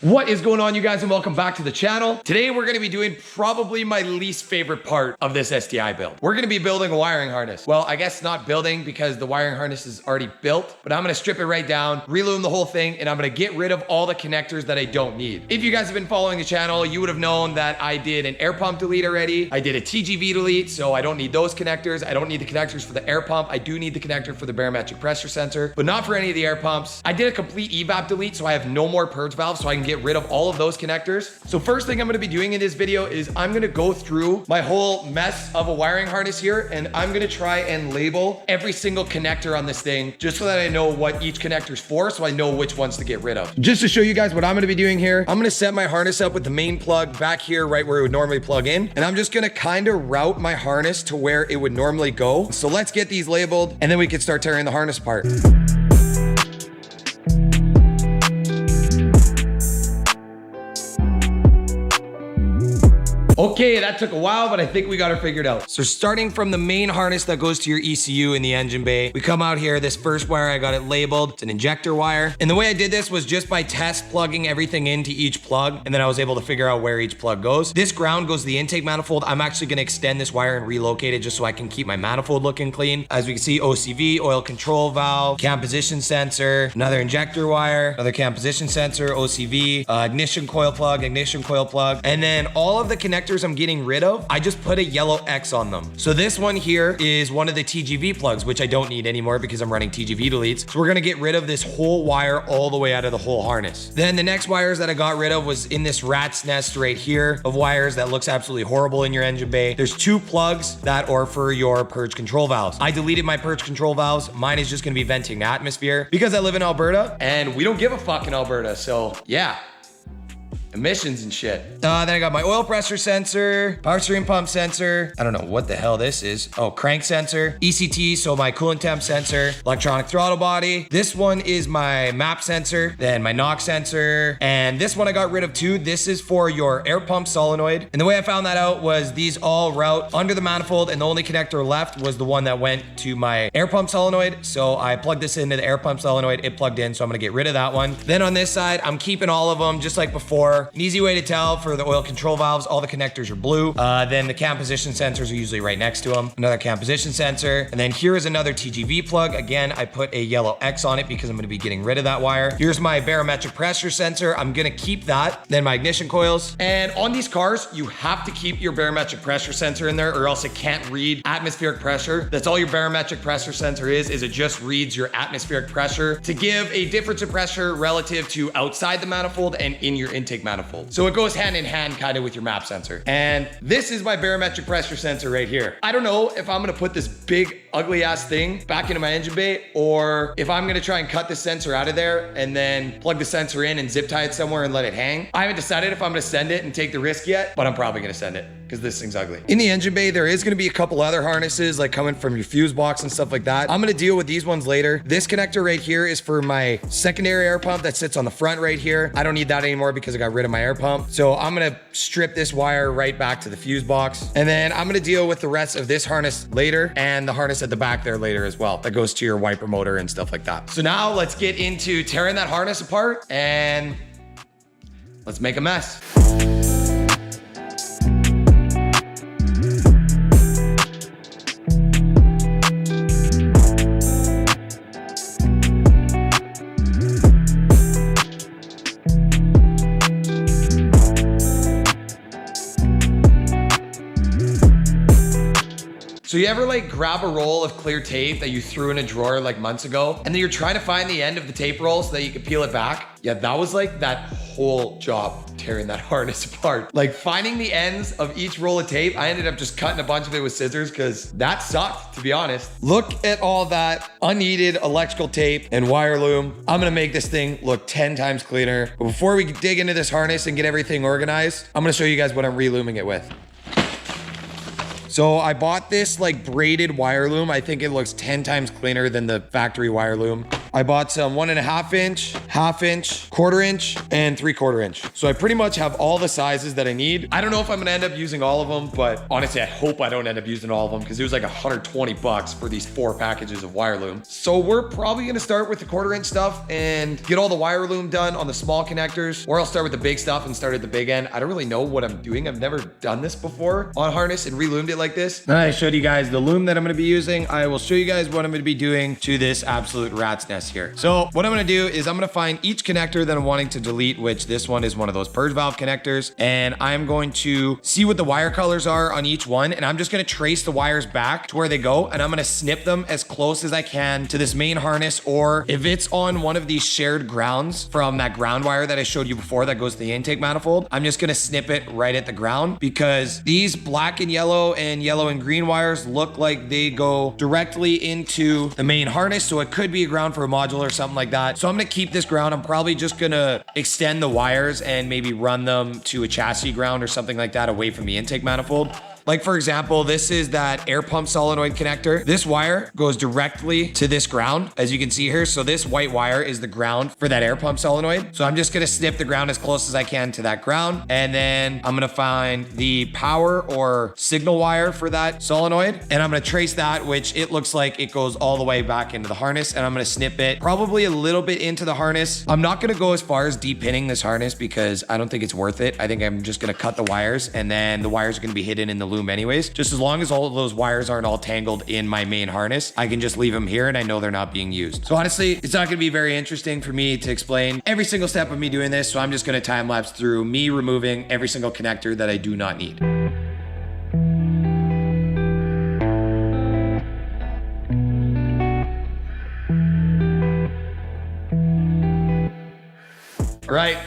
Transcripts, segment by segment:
What is going on, you guys, and welcome back to the channel. Today we're going to be doing probably my least favorite part of this STI build. We're going to be building a wiring harness. Well, I guess not building because the wiring harness is already built, but I'm going to strip it right down, re-loom the whole thing, and I'm going to get rid of all the connectors that I don't need. If you guys have been following the channel, you would have known that I did an air pump delete already. I did a TGV delete, so I don't need those connectors. I don't need the connectors for the air pump. I do need the connector for the barometric pressure sensor, but not for any of the air pumps. I did a complete evap delete, so I have no more purge valves, so I can get rid of all of those connectors. So first thing I'm going to be doing in this video is I'm going to go through my whole mess of a wiring harness here, and I'm going to try and label every single connector on this thing just so that I know what each connector is for, so I know which ones to get rid of. Just to show you guys what I'm going to be doing here, I'm going to set my harness up with the main plug back here right where it would normally plug in, and I'm just going to kind of route my harness to where it would normally go. So let's get these labeled and then we can start tearing the harness apart. Okay, that took a while, but I think we got it figured out. So starting from the main harness that goes to your ECU in the engine bay, we come out here, this first wire, I got it labeled. It's an injector wire. And the way I did this was just by test plugging everything into each plug, and then I was able to figure out where each plug goes. This ground goes to the intake manifold. I'm actually gonna extend this wire and relocate it just so I can keep my manifold looking clean. As we can see, OCV, oil control valve, cam position sensor, another injector wire, another cam position sensor, OCV, ignition coil plug, and then all of the connectors I'm getting rid of, I just put a yellow X on them. So this one here is one of the TGV plugs, which I don't need anymore because I'm running TGV deletes. So we're gonna get rid of this whole wire all the way out of the whole harness. Then the next wires that I got rid of was in this rat's nest right here of wires that looks absolutely horrible in your engine bay. There's two plugs that are for your purge control valves. I deleted my purge control valves. Mine is just gonna be venting atmosphere because I live in Alberta and we don't give a fuck in Alberta. So yeah. Emissions and shit. Then I got my oil pressure sensor, power steering pump sensor. I don't know what the hell this is. Oh, crank sensor, ECT, so my coolant temp sensor, electronic throttle body. This one is my map sensor, then my knock sensor. And this one I got rid of too. This is for your air pump solenoid. And the way I found that out was these all route under the manifold, and the only connector left was the one that went to my air pump solenoid. So I plugged this into the air pump solenoid, it plugged in, so I'm gonna get rid of that one. Then on this side, I'm keeping all of them just like before. An easy way to tell for the oil control valves, all the connectors are blue. Then the cam position sensors are usually right next to them. Another cam position sensor. And then here is another TGV plug. Again, I put a yellow X on it because I'm gonna be getting rid of that wire. Here's my barometric pressure sensor. I'm gonna keep that. Then my ignition coils. And on these cars, you have to keep your barometric pressure sensor in there or else it can't read atmospheric pressure. That's all your barometric pressure sensor is it just reads your atmospheric pressure to give a difference in pressure relative to outside the manifold and in your intake manifold. So it goes hand in hand kind of with your map sensor. And this is my barometric pressure sensor right here. I don't know if I'm gonna put this big ugly ass thing back into my engine bay or if I'm gonna try and cut the sensor out of there and then plug the sensor in and zip tie it somewhere and let it hang. I haven't decided if I'm gonna send it and take the risk yet, but I'm probably gonna send it because this thing's ugly. In the engine bay, there is gonna be a couple other harnesses like coming from your fuse box and stuff like that. I'm gonna deal with these ones later. This connector right here is for my secondary air pump that sits on the front right here. I don't need that anymore because I got rid of my air pump. So I'm gonna strip this wire right back to the fuse box. And then I'm gonna deal with the rest of this harness later and the harness at the back there later as well. That goes to your wiper motor and stuff like that. So now let's get into tearing that harness apart and let's make a mess. So you ever like grab a roll of clear tape that you threw in a drawer like months ago, and then you're trying to find the end of the tape roll so that you can peel it back? Yeah, that was like that whole job tearing that harness apart. Like finding the ends of each roll of tape, I ended up just cutting a bunch of it with scissors because that sucked, to be honest. Look at all that unneeded electrical tape and wire loom. I'm gonna make this thing look 10 times cleaner. But before we dig into this harness and get everything organized, I'm gonna show you guys what I'm re-looming it with. So I bought this like braided wire loom. I think it looks 10 times cleaner than the factory wire loom. I bought some 1.5 inch, 1/2 inch, 1/4 inch, and 3/4 inch. So I pretty much have all the sizes that I need. I don't know if I'm gonna end up using all of them, but honestly, I hope I don't end up using all of them because it was like 120 bucks for these 4 packages of wire loom. So we're probably gonna start with the 1/4 inch stuff and get all the wire loom done on the small connectors, or I'll start with the big stuff and start at the big end. I don't really know what I'm doing. I've never done this before on harness and re-loomed it like this. Then I showed you guys the loom that I'm gonna be using. I will show you guys what I'm gonna be doing to this absolute rat's nest here. So what I'm gonna do is I'm gonna find each connector that I'm wanting to delete, which this one is one of those purge valve connectors, and I'm going to see what the wire colors are on each one, and I'm just gonna trace the wires back to where they go, and I'm gonna snip them as close as I can to this main harness, or if it's on one of these shared grounds from that ground wire that I showed you before that goes to the intake manifold, I'm just gonna snip it right at the ground, because these black and yellow and green wires look like they go directly into the main harness, so it could be a ground for a module or something like that. So I'm gonna keep this ground. I'm probably just gonna extend the wires and maybe run them to a chassis ground or something like that away from the intake manifold. Like for example, this is that air pump solenoid connector. This wire goes directly to this ground, as you can see here. So this white wire is the ground for that air pump solenoid. So I'm just gonna snip the ground as close as I can to that ground. And then I'm gonna find the power or signal wire for that solenoid. And I'm gonna trace that, which it looks like it goes all the way back into the harness. And I'm gonna snip it probably a little bit into the harness. I'm not gonna go as far as deep pinning this harness because I don't think it's worth it. I think I'm just gonna cut the wires, and then the wires are gonna be hidden in the loom anyways. Just as long as all of those wires aren't all tangled in my main harness, I can just leave them here and I know they're not being used. So honestly, it's not gonna be very interesting for me to explain every single step of me doing this. So I'm just gonna time lapse through me removing every single connector that I do not need. All right.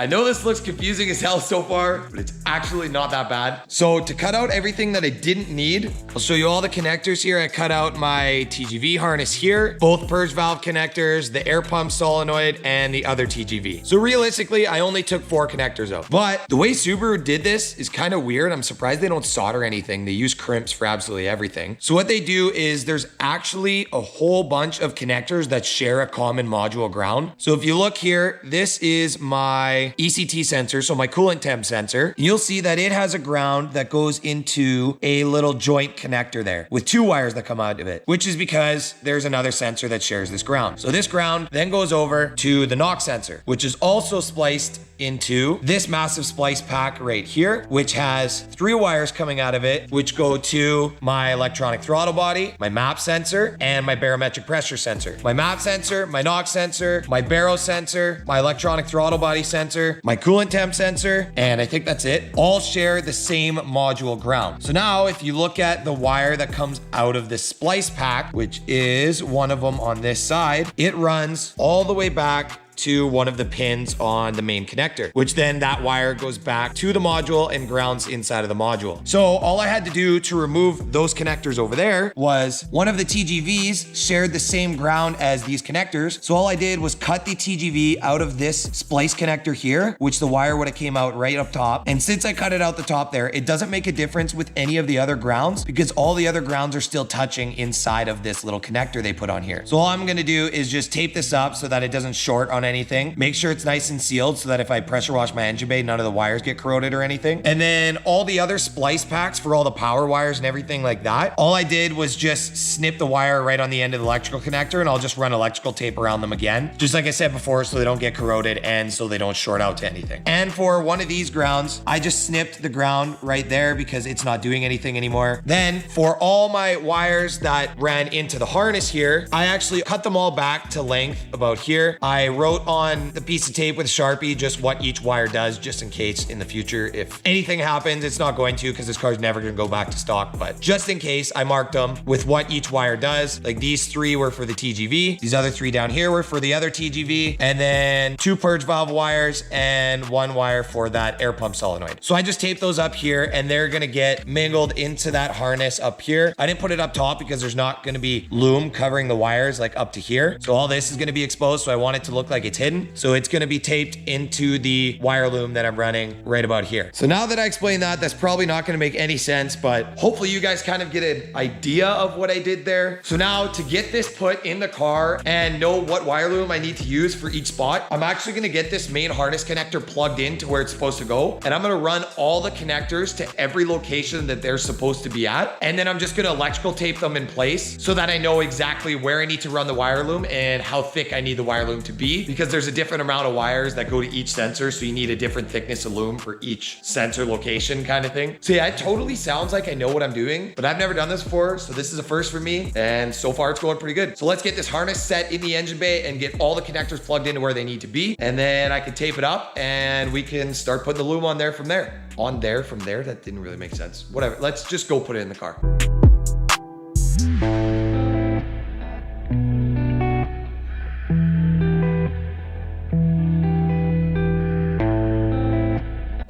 I know this looks confusing as hell so far, but it's actually not that bad. So to cut out everything that I didn't need, I'll show you all the connectors here. I cut out my TGV harness here, both purge valve connectors, the air pump solenoid, and the other TGV. So realistically, I only took 4 connectors out. But the way Subaru did this is kind of weird. I'm surprised they don't solder anything. They use crimps for absolutely everything. So what they do is there's actually a whole bunch of connectors that share a common module ground. So if you look here, this is my ECT sensor, so my coolant temp sensor. You'll see that it has a ground that goes into a little joint connector there with 2 wires that come out of it, which is because there's another sensor that shares this ground. So this ground then goes over to the knock sensor, which is also spliced into this massive splice pack right here, which has 3 wires coming out of it, which go to my electronic throttle body, my map sensor, and my barometric pressure sensor. My map sensor, my knock sensor, my baro sensor, my electronic throttle body sensor, my coolant temp sensor, and I think that's it, all share the same module ground. So now if you look at the wire that comes out of this splice pack, which is one of them on this side, it runs all the way back to one of the pins on the main connector, which then that wire goes back to the module and grounds inside of the module. So all I had to do to remove those connectors over there was one of the TGVs shared the same ground as these connectors. So all I did was cut the TGV out of this splice connector here, which the wire would have came out right up top. And since I cut it out the top there, it doesn't make a difference with any of the other grounds because all the other grounds are still touching inside of this little connector they put on here. So all I'm gonna do is just tape this up so that it doesn't short on anything. Make sure it's nice and sealed so that if I pressure wash my engine bay, none of the wires get corroded or anything. And then all the other splice packs for all the power wires and everything like that, all I did was just snip the wire right on the end of the electrical connector, and I'll just run electrical tape around them again. Just like I said before, so they don't get corroded and so they don't short out to anything. And for one of these grounds, I just snipped the ground right there because it's not doing anything anymore. Then for all my wires that ran into the harness here, I actually cut them all back to length about here. I wrote on the piece of tape with a Sharpie just what each wire does, just in case in the future if anything happens. It's not going to because this car's never going to go back to stock, but just in case, I marked them with what each wire does. Like these 3 were for the TGV, these other 3 down here were for the other TGV, and then 2 purge valve wires and 1 wire for that air pump solenoid. So I just taped those up here and they're going to get mingled into that harness up here. I didn't put it up top because there's not going to be loom covering the wires like up to here. So all this is going to be exposed. So I want it to look like it's hidden. So it's gonna be taped into the wire loom that I'm running right about here. So now that I explained that, that's probably not gonna make any sense, but hopefully you guys kind of get an idea of what I did there. So now to get this put in the car and know what wire loom I need to use for each spot, I'm actually gonna get this main harness connector plugged in to where it's supposed to go. And I'm gonna run all the connectors to every location that they're supposed to be at. And then I'm just gonna electrical tape them in place so that I know exactly where I need to run the wire loom and how thick I need the wire loom to be, because there's a different amount of wires that go to each sensor. So you need a different thickness of loom for each sensor location kind of thing. So yeah, it totally sounds like I know what I'm doing, but I've never done this before. So this is a first for me. And so far it's going pretty good. So let's get this harness set in the engine bay and get all the connectors plugged into where they need to be. And then I can tape it up and we can start putting the loom on there from there. On there from there? That didn't really make sense. Whatever, let's just go put it in the car.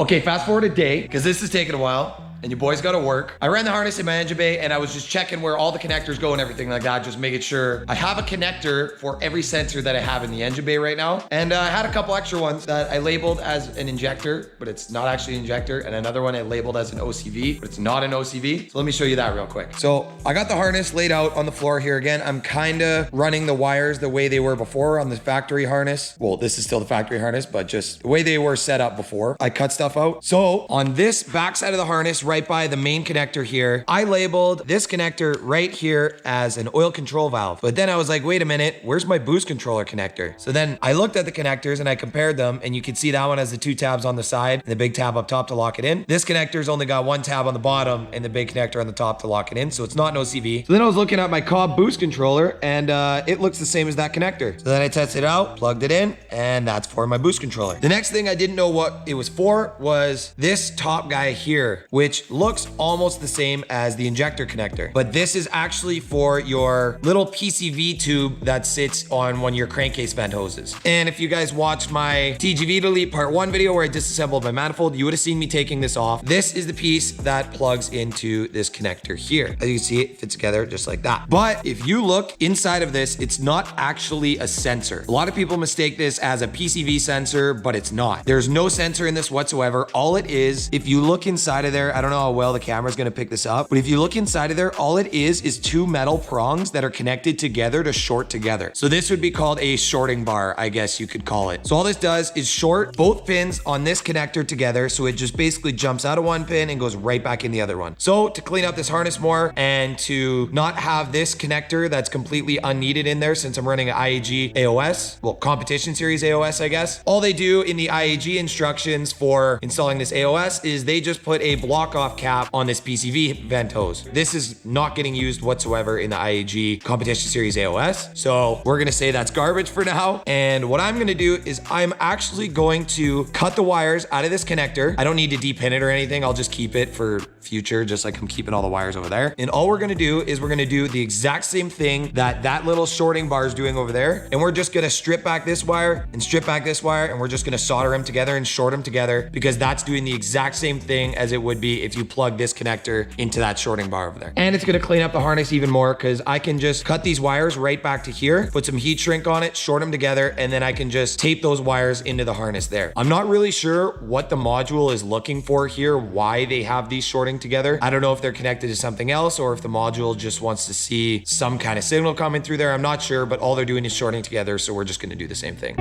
Okay, fast forward a day, because this is taking a while. And your boy's got to work. I ran the harness in my engine bay and I was just checking where all the connectors go and everything like that, just making sure I have a connector for every sensor that I have in the engine bay right now. And I had a couple extra ones that I labeled as an injector, but it's not actually an injector. And another one I labeled as an OCV, but it's not an OCV. So let me show you that real quick. So I got the harness laid out on the floor here again. I'm kind of running the wires the way they were before on the factory harness. Well, this is still the factory harness, but just the way they were set up before. I cut stuff out. So on this back side of the harness, right by the main connector here, I labeled this connector right here as an oil control valve. But then I was like, wait a minute, where's my boost controller connector? So then I looked at the connectors and I compared them, and you can see that one has the 2 tabs on the side and the big tab up top to lock it in. This connector's only got 1 tab on the bottom and the big connector on the top to lock it in. So it's not an OCV. So then I was looking at my Cobb boost controller and it looks the same as that connector. So then I tested it out, plugged it in, and that's for my boost controller. The next thing I didn't know what it was for was this top guy here, which looks almost the same as the injector connector, but this is actually for your little PCV tube that sits on one of your crankcase vent hoses. And if you guys watched my TGV delete part 1 video where I disassembled my manifold, you would have seen me taking this off. This is the piece that plugs into this connector here. As you can see, it fits together just like that. But if you look inside of this, it's not actually a sensor. A lot of people mistake this as a PCV sensor, but it's not. There's no sensor in this whatsoever. All it is, if you look inside of there, I don't know how well the camera's gonna pick this up, but if you look inside of there, all it is 2 metal prongs that are connected together to short together. So this would be called a shorting bar, I guess you could call it. So all this does is short both pins on this connector together, so it just basically jumps out of one pin and goes right back in the other one. So to clean up this harness more and to not have this connector that's completely unneeded in there, since I'm running an IAG AOS, well, competition series AOS, I guess, all they do in the IAG instructions for installing this AOS is they just put a block off cap on this PCV vent hose. This is not getting used whatsoever in the IAG competition series AOS. So we're gonna say that's garbage for now. And what I'm gonna do is I'm actually going to cut the wires out of this connector. I don't need to depin it or anything. I'll just keep it for future, just like I'm keeping all the wires over there. And all we're gonna do is we're gonna do the exact same thing that that little shorting bar is doing over there. And we're just gonna strip back this wire and strip back this wire, and we're just gonna solder them together and short them together, because that's doing the exact same thing as it would be if you plug this connector into that shorting bar over there. And it's gonna clean up the harness even more, because I can just cut these wires right back to here, put some heat shrink on it, short them together, and then I can just tape those wires into the harness there. I'm not really sure what the module is looking for here, why they have these shorting together. I don't know if they're connected to something else or if the module just wants to see some kind of signal coming through there. I'm not sure, but all they're doing is shorting together, so we're just gonna do the same thing.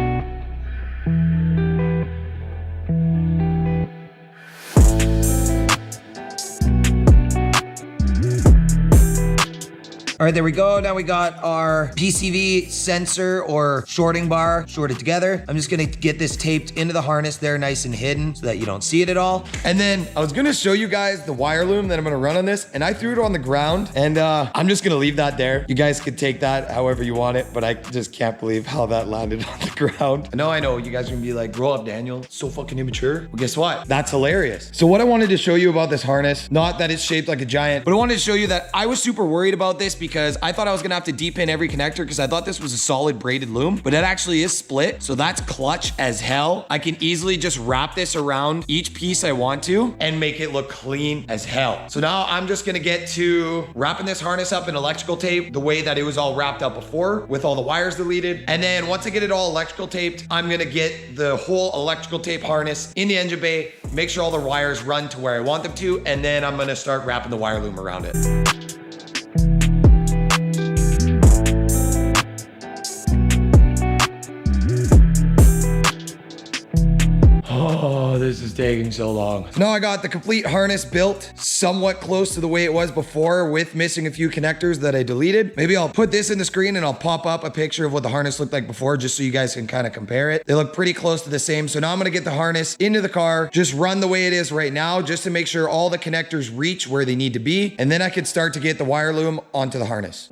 All right, there we go. Now we got our PCV sensor or shorting bar shorted together. I'm just gonna get this taped into the harness there, nice and hidden, so that you don't see it at all. And then I was gonna show you guys the wire loom that I'm gonna run on this, and I threw it on the ground, and I'm just gonna leave that there. You guys could take that however you want it, but I just can't believe how that landed on the ground. I know, you guys are gonna be like, grow up, Daniel. So fucking immature. Well, guess what? That's hilarious. So what I wanted to show you about this harness, not that it's shaped like a giant, but I wanted to show you that I was super worried about this because because I thought I was gonna have to deep-pin every connector because I thought this was a solid braided loom, but it actually is split. So that's clutch as hell. I can easily just wrap this around each piece I want to and make it look clean as hell. So now I'm just gonna get to wrapping this harness up in electrical tape the way that it was all wrapped up before with all the wires deleted. And then once I get it all electrical taped, I'm gonna get the whole electrical tape harness in the engine bay, make sure all the wires run to where I want them to, and then I'm gonna start wrapping the wire loom around it. Oh, this is taking so long. So now I got the complete harness built somewhat close to the way it was before with missing a few connectors that I deleted. Maybe I'll put this in the screen and I'll pop up a picture of what the harness looked like before just so you guys can kind of compare it. They look pretty close to the same. So now I'm gonna get the harness into the car, just run the way it is right now just to make sure all the connectors reach where they need to be. And then I can start to get the wire loom onto the harness.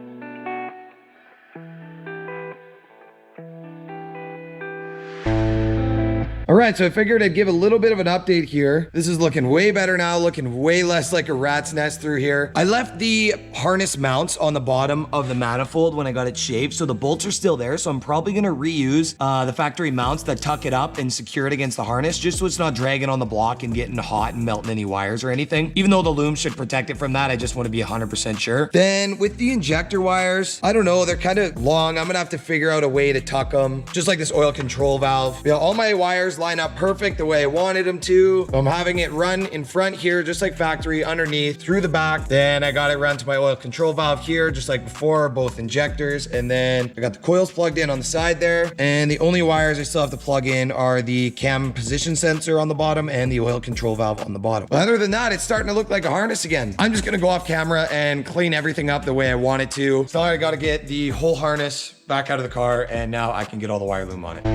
All right, so I figured I'd give a little bit of an update here. This is looking way better now, looking way less like a rat's nest through here. I left the harness mounts on the bottom of the manifold when I got it shaved, so the bolts are still there, so I'm probably gonna reuse the factory mounts that tuck it up and secure it against the harness, just so it's not dragging on the block and getting hot and melting any wires or anything. Even though the loom should protect it from that, I just wanna be 100% sure. Then with the injector wires, I don't know, they're kind of long. I'm gonna have to figure out a way to tuck them, just like this oil control valve. You know, all my wires line up perfect the way I wanted them to. So I'm having it run in front here, just like factory, underneath, through the back. Then I got it run to my oil control valve here, just like before, both injectors. And then I got the coils plugged in on the side there. And the only wires I still have to plug in are the cam position sensor on the bottom and the oil control valve on the bottom. But other than that, it's starting to look like a harness again. I'm just gonna go off camera and clean everything up the way I want it to. So now I gotta get the whole harness back out of the car, and now I can get all the wire loom on it.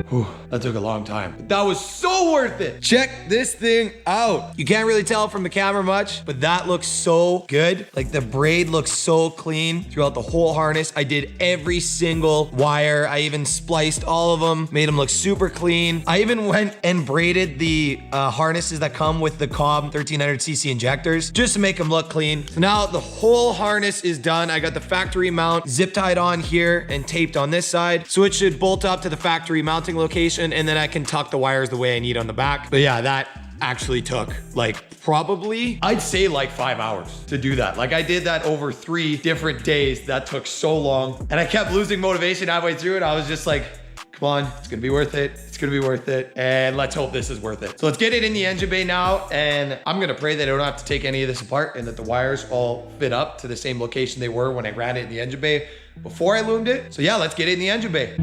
Whew, that took a long time, but that was so worth it. Check this thing out. You can't really tell from the camera much, but that looks so good. Like the braid looks so clean throughout the whole harness. I did every single wire. I even spliced all of them, made them look super clean. I even went and braided the harnesses that come with the Cobb 1300cc injectors just to make them look clean. So now the whole harness is done. I got the factory mount zip tied on here and taped on this side. So it should bolt up to the factory mounting location, and then I can tuck the wires the way I need on the back. But yeah, that actually took like probably, I'd say like 5 hours to do that. Like I did that over 3 different days. That took so long. And I kept losing motivation halfway through it. I was just like, come on, it's gonna be worth it. It's gonna be worth it. And let's hope this is worth it. So let's get it in the engine bay now. And I'm gonna pray that I don't have to take any of this apart and that the wires all fit up to the same location they were when I ran it in the engine bay before I loomed it. So yeah, let's get it in the engine bay.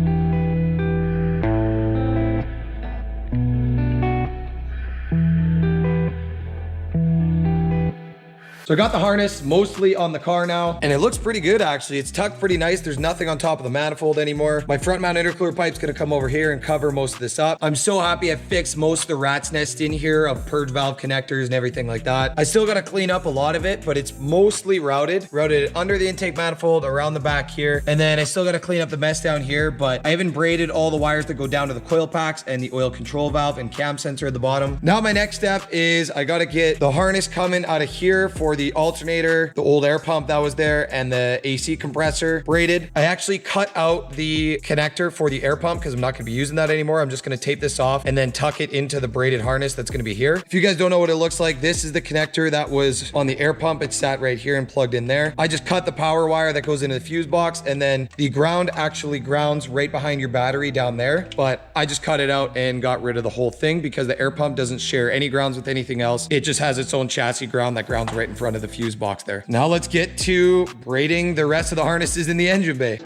So I got the harness mostly on the car now, and it looks pretty good actually. It's tucked pretty nice. There's nothing on top of the manifold anymore. My front mount intercooler pipe's gonna come over here and cover most of this up. I'm so happy I fixed most of the rat's nest in here of purge valve connectors and everything like that. I still gotta clean up a lot of it, but it's mostly routed under the intake manifold, around the back here. And then I still gotta clean up the mess down here, but I even braided all the wires that go down to the coil packs and the oil control valve and cam sensor at the bottom. Now my next step is I gotta get the harness coming out of here for the alternator, the old air pump that was there, and the AC compressor braided. I actually cut out the connector for the air pump because I'm not gonna be using that anymore. I'm just gonna tape this off and then tuck it into the braided harness that's gonna be here. If you guys don't know what it looks like, this is the connector that was on the air pump. It sat right here and plugged in there. I just cut the power wire that goes into the fuse box, and then the ground actually grounds right behind your battery down there. But I just cut it out and got rid of the whole thing because the air pump doesn't share any grounds with anything else. It just has its own chassis ground that grounds right in front of the fuse box there. Now let's get to braiding the rest of the harnesses in the engine bay.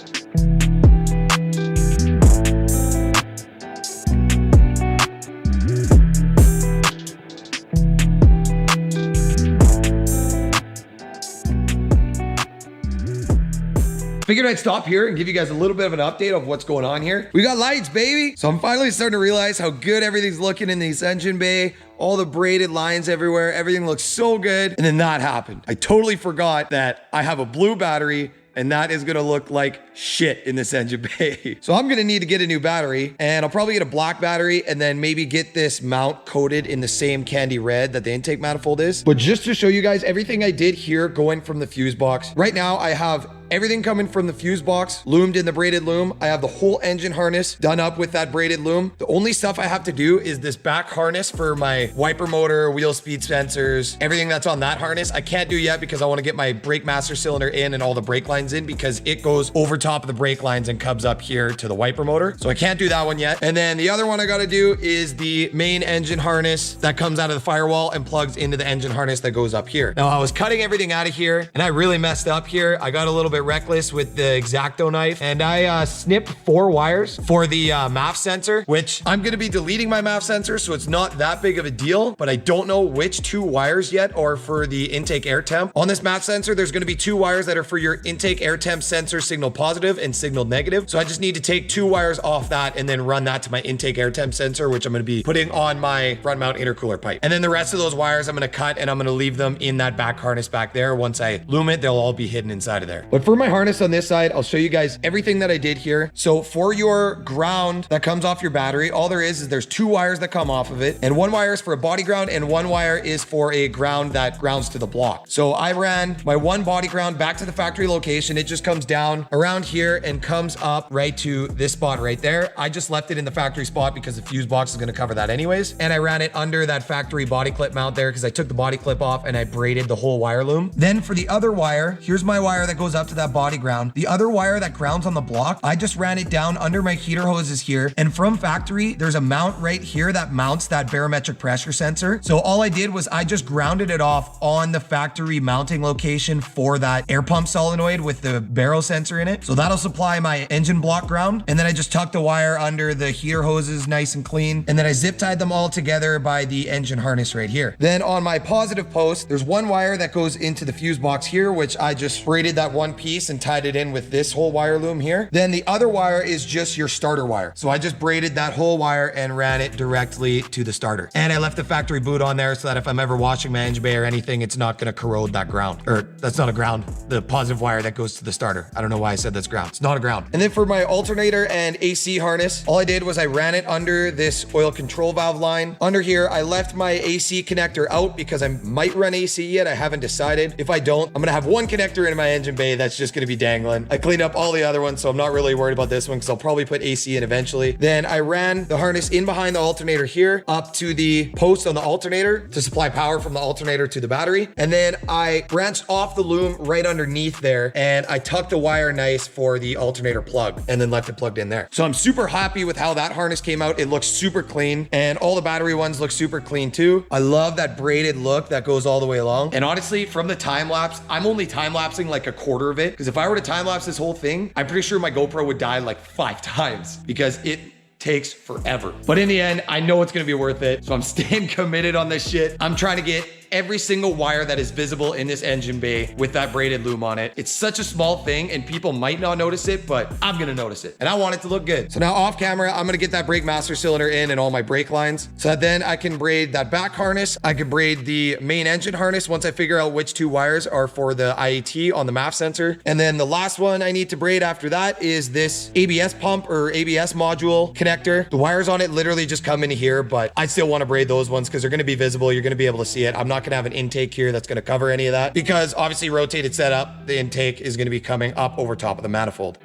Figured I'd stop here and give you guys a little bit of an update of what's going on here. We got lights, baby. So I'm finally starting to realize how good everything's looking in this engine bay. All the braided lines everywhere. Everything looks so good. And then that happened. I totally forgot that I have a blue battery and that is gonna look like shit in this engine bay. So I'm gonna need to get a new battery, and I'll probably get a black battery and then maybe get this mount coated in the same candy red that the intake manifold is. But just to show you guys everything I did here going from the fuse box, right now I have everything coming from the fuse box, loomed in the braided loom. I have the whole engine harness done up with that braided loom. The only stuff I have to do is this back harness for my wiper motor, wheel speed sensors, everything that's on that harness. I can't do yet because I want to get my brake master cylinder in and all the brake lines in, because it goes over top of the brake lines and comes up here to the wiper motor. So I can't do that one yet. And then the other one I got to do is the main engine harness that comes out of the firewall and plugs into the engine harness that goes up here. Now I was cutting everything out of here and I really messed up here. I got a little bit reckless with the X-Acto knife, and I snipped 4 wires for the MAF sensor, which I'm going to be deleting my MAF sensor, so it's not that big of a deal, but I don't know which 2 wires yet are for the intake air temp. On this MAF sensor, there's going to be 2 wires that are for your intake air temp sensor signal positive and signal negative. So I just need to take 2 wires off that and then run that to my intake air temp sensor, which I'm going to be putting on my front mount intercooler pipe. And then the rest of those wires I'm going to cut, and I'm going to leave them in that back harness back there. Once I loom it, they'll all be hidden inside of there. But for my harness on this side, I'll show you guys everything that I did here. So for your ground that comes off your battery, all there is there's 2 wires that come off of it, and 1 wire is for a body ground and 1 wire is for a ground that grounds to the block. So I ran my 1 body ground back to the factory location. It just comes down around here and comes up right to this spot right there. I just left it in the factory spot because the fuse box is going to cover that anyways. And I ran it under that factory body clip mount there because I took the body clip off and I braided the whole wire loom. Then for the other wire, here's my wire that goes up to that body ground. The other wire that grounds on the block, I just ran it down under my heater hoses here. And from factory, there's a mount right here that mounts that barometric pressure sensor. So all I did was I just grounded it off on the factory mounting location for that air pump solenoid with the baro sensor in it. So that'll supply my engine block ground. And then I just tucked the wire under the heater hoses nice and clean. And then I zip tied them all together by the engine harness right here. Then on my positive post, there's 1 wire that goes into the fuse box here, which I just braided that 1 piece and tied it in with this whole wire loom here. Then the other wire is just your starter wire. So I just braided that whole wire and ran it directly to the starter. And I left the factory boot on there so that if I'm ever washing my engine bay or anything, it's not going to corrode that ground. Or that's not a ground, the positive wire that goes to the starter. I don't know why I said that's ground. It's not a ground. And then for my alternator and AC harness, all I did was I ran it under this oil control valve line. Under here, I left my AC connector out because I might run AC yet. I haven't decided. If I don't, I'm going to have 1 connector in my engine bay that's just going to be dangling. I cleaned up all the other ones, so I'm not really worried about this one because I'll probably put AC in eventually. Then I ran the harness in behind the alternator here up to the post on the alternator to supply power from the alternator to the battery. And then I branched off the loom right underneath there and I tucked the wire nice for the alternator plug and then left it plugged in there. So I'm super happy with how that harness came out. It looks super clean and all the battery ones look super clean too. I love that braided look that goes all the way along. And honestly, from the time lapse, I'm only time lapsing like a quarter of it because if I were to time lapse this whole thing, I'm pretty sure my GoPro would die like 5 times because it takes forever. But in the end, I know it's gonna be worth it. So I'm staying committed on this shit. I'm trying to get every single wire that is visible in this engine bay with that braided loom on it. It's such a small thing and people might not notice it, but I'm gonna notice it and I want it to look good. So now off camera, I'm gonna get that brake master cylinder in and all my brake lines so that then I can braid that back harness. I can braid the main engine harness once I figure out which 2 wires are for the IAT on the MAF sensor. And then the last one I need to braid after that is this ABS pump or ABS module connector. The wires on it literally just come into here, but I still wanna braid those ones because they're gonna be visible. You're gonna be able to see it. I'm not gonna have an intake here that's gonna cover any of that because obviously rotated setup, the intake is gonna be coming up over top of the manifold.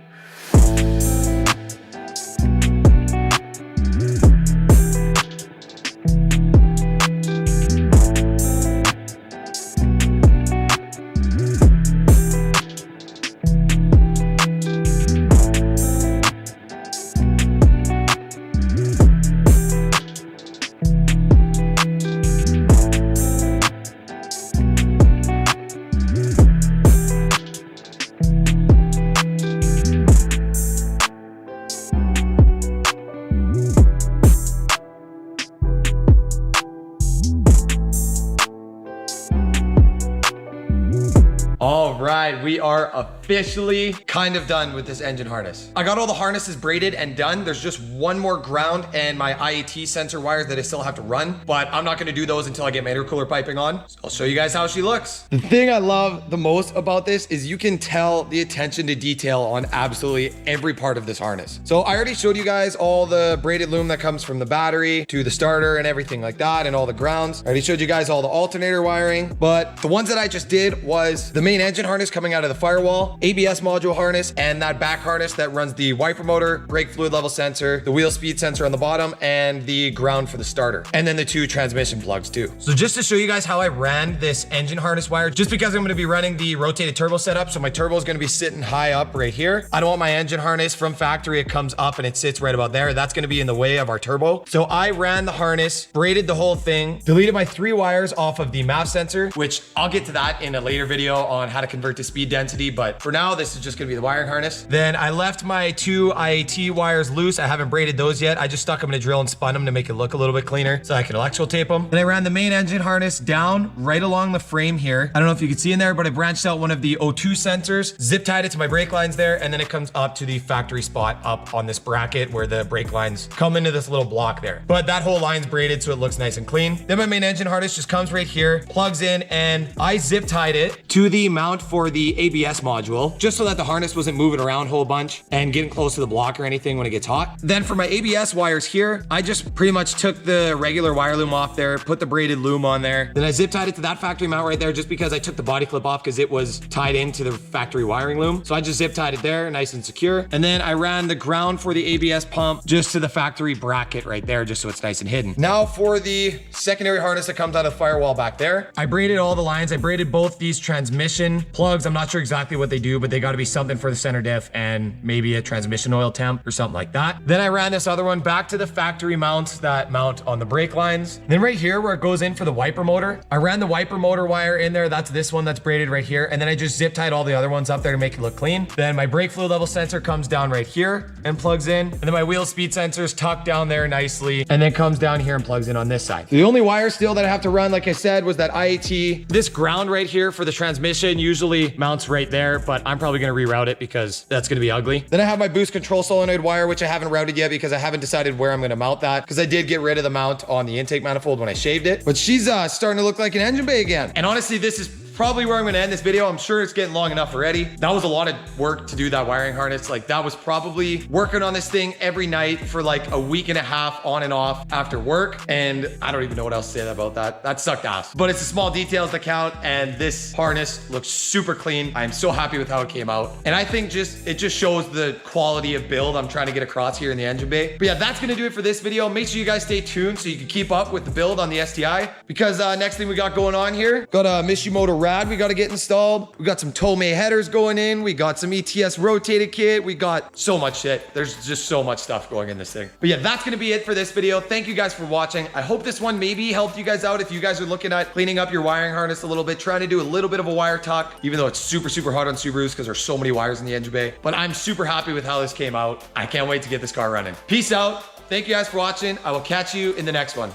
we are officially kind of done with this engine harness. I got all the harnesses braided and done. There's just one more ground and my IAT sensor wires that I still have to run, but I'm not gonna do those until I get my intercooler piping on. So I'll show you guys how she looks. The thing I love the most about this is you can tell the attention to detail on absolutely every part of this harness. So I already showed you guys all the braided loom that comes from the battery to the starter and everything like that, and all the grounds. I already showed you guys all the alternator wiring, but the ones that I just did was the main engine harness coming out of the firewall, ABS module harness, and that back harness that runs the wiper motor, brake fluid level sensor, the wheel speed sensor on the bottom, and the ground for the starter. And then the 2 transmission plugs too. So just to show you guys how I ran this engine harness wire, just because I'm gonna be running the rotated turbo setup, so my turbo is gonna be sitting high up right here. I don't want my engine harness from factory, it comes up and it sits right about there. That's gonna be in the way of our turbo. So I ran the harness, braided the whole thing, deleted my 3 wires off of the MAF sensor, which I'll get to that in a later video on how to convert to speed density, but for now, this is just gonna be the wiring harness. Then I left my 2 IAT wires loose. I haven't braided those yet. I just stuck them in a drill and spun them to make it look a little bit cleaner so I can electrical tape them. Then I ran the main engine harness down right along the frame here. I don't know if you can see in there, but I branched out one of the O2 sensors, zip tied it to my brake lines there, and then it comes up to the factory spot up on this bracket where the brake lines come into this little block there. But that whole line's braided so it looks nice and clean. Then my main engine harness just comes right here, plugs in, and I zip tied it to the mount for the ABS module, just so that the harness wasn't moving around a whole bunch and getting close to the block or anything when it gets hot. Then for my ABS wires here, I just pretty much took the regular wire loom off there, put the braided loom on there. Then I zip tied it to that factory mount right there just because I took the body clip off because it was tied into the factory wiring loom. So I just zip tied it there, nice and secure. And then I ran the ground for the ABS pump just to the factory bracket right there, just so it's nice and hidden. Now for the secondary harness that comes out of the firewall back there, I braided all the lines. I braided both these transmission plugs. I'm not sure exactly what they do, but they got to be something for the center diff and maybe a transmission oil temp or something like that. Then I ran this other one back to the factory mounts that mount on the brake lines. Then right here where it goes in for the wiper motor, I ran the wiper motor wire in there. That's this one that's braided right here. And then I just zip tied all the other ones up there to make it look clean. Then my brake fluid level sensor comes down right here and plugs in. And then my wheel speed sensor is tucked down there nicely and then comes down here and plugs in on this side. The only wire still that I have to run, like I said, was that IAT. This ground right here for the transmission usually mounts right there, but I'm probably gonna reroute it because that's gonna be ugly. Then I have my boost control solenoid wire, which I haven't routed yet because I haven't decided where I'm gonna mount that, because I did get rid of the mount on the intake manifold when I shaved it. But she's starting to look like an engine bay again. And honestly, this is probably where I'm gonna end this video. I'm sure it's getting long enough already. That was a lot of work to do that wiring harness. Like that was probably working on this thing every night for like a week and a half on and off after work. And I don't even know what else to say about that. That sucked ass. But it's the small details that count. And this harness looks super clean. I'm so happy with how it came out. And I think it just shows the quality of build I'm trying to get across here in the engine bay. But yeah, that's gonna do it for this video. Make sure you guys stay tuned so you can keep up with the build on the STI, because next thing we got going on here, got a Mishimoto we got to get installed. We got some Tomei headers going in. We got some ETS rotated kit. We got so much shit. There's just so much stuff going in this thing. But yeah, that's going to be it for this video. Thank you guys for watching. I hope this one maybe helped you guys out if you guys are looking at cleaning up your wiring harness a little bit, trying to do a little bit of a wire tuck, even though it's super, super hard on Subarus because there's so many wires in the engine bay. But I'm super happy with how this came out. I can't wait to get this car running. Peace out. Thank you guys for watching. I will catch you in the next one.